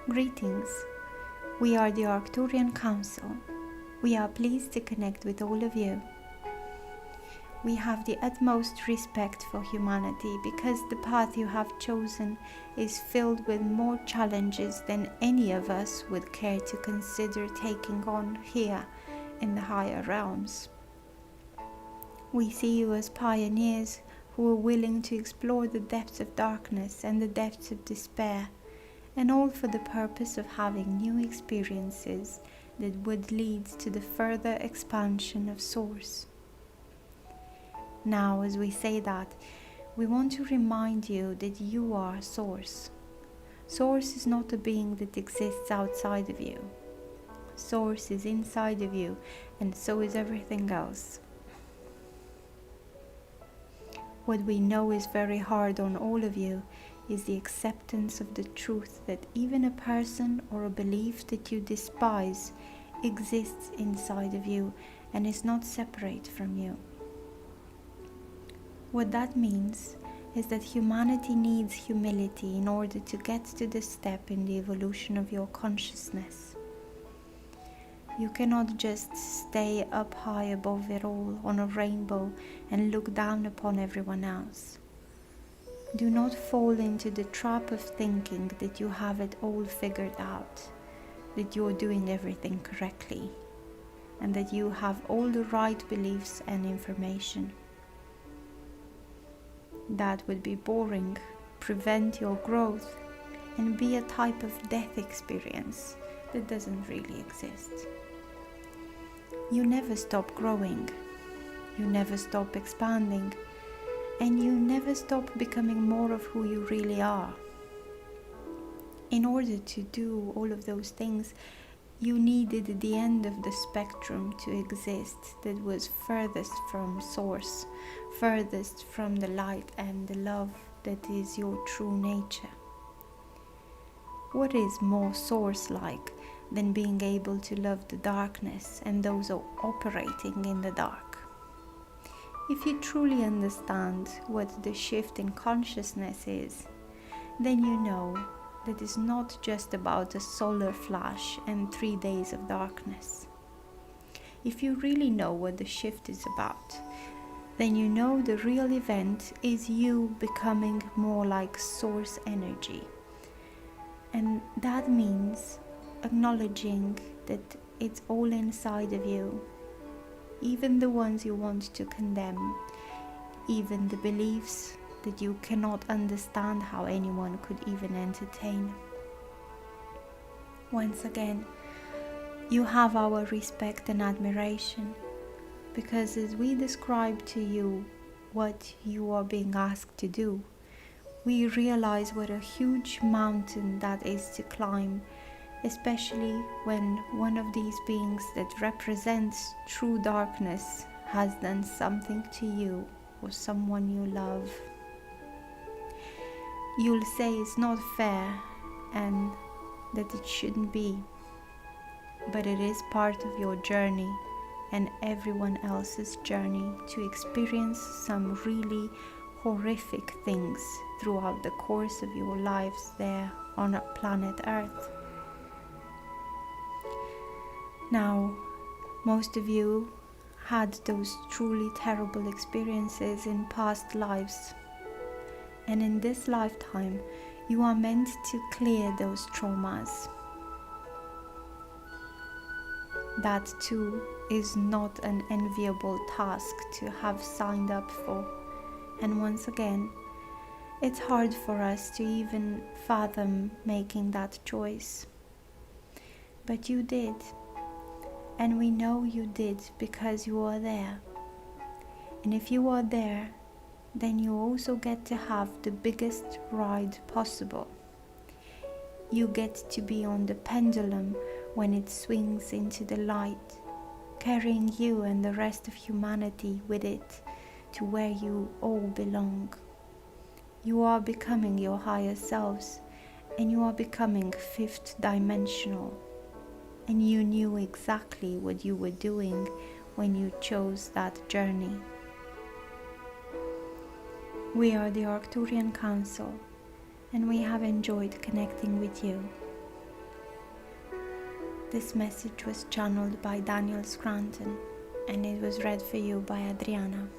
Greetings. We are the Arcturian Council. We are pleased to connect with all of you. We have the utmost respect for humanity because the path you have chosen is filled with more challenges than any of us would care to consider taking on here in the higher realms. We see you as pioneers who are willing to explore the depths of darkness and the depths of despair, and all for the purpose of having new experiences that would lead to the further expansion of Source. Now, as we say that, we want to remind you that you are Source. Source is not a being that exists outside of you. Source is inside of you, and so is everything else. What we know is very hard on all of you is the acceptance of the truth that even a person or a belief that you despise exists inside of you and is not separate from you. What that means is that humanity needs humility in order to get to this step in the evolution of your consciousness. You cannot just stay up high above it all on a rainbow and look down upon everyone else. Do not fall into the trap of thinking that you have it all figured out, that you're doing everything correctly, and that you have all the right beliefs and information. That would be boring, prevent your growth, and be a type of death experience that doesn't really exist. You never stop growing, you never stop expanding, and you never stop becoming more of who you really are. In order to do all of those things, you needed the end of the spectrum to exist that was furthest from Source, furthest from the light and the love that is your true nature. What is more Source-like than being able to love the darkness and those operating in the dark? If you truly understand what the shift in consciousness is, then you know that it's not just about a solar flash and 3 days of darkness. If you really know what the shift is about, then you know the real event is you becoming more like Source energy. And that means acknowledging that it's all inside of you, even the ones you want to condemn, even the beliefs that you cannot understand how anyone could even entertain. Once again, you have our respect and admiration, because as we describe to you what you are being asked to do, we realize what a huge mountain that is to climb, especially when one of these beings that represents true darkness has done something to you or someone you love. You'll say it's not fair and that it shouldn't be, but it is part of your journey and everyone else's journey to experience some really horrific things throughout the course of your lives there on planet Earth. Now, most of you had those truly terrible experiences in past lives, and in this lifetime you are meant to clear those traumas. That too is not an enviable task to have signed up for, and once again, it's hard for us to even fathom making that choice. But you did. And we know you did because you are there. And if you are there, then you also get to have the biggest ride possible. You get to be on the pendulum when it swings into the light, carrying you and the rest of humanity with it to where you all belong. You are becoming your higher selves, and you are becoming fifth dimensional. And you knew exactly what you were doing when you chose that journey. We are the Arcturian Council, and we have enjoyed connecting with you. This message was channeled by Daniel Scranton, and it was read for you by Adriana.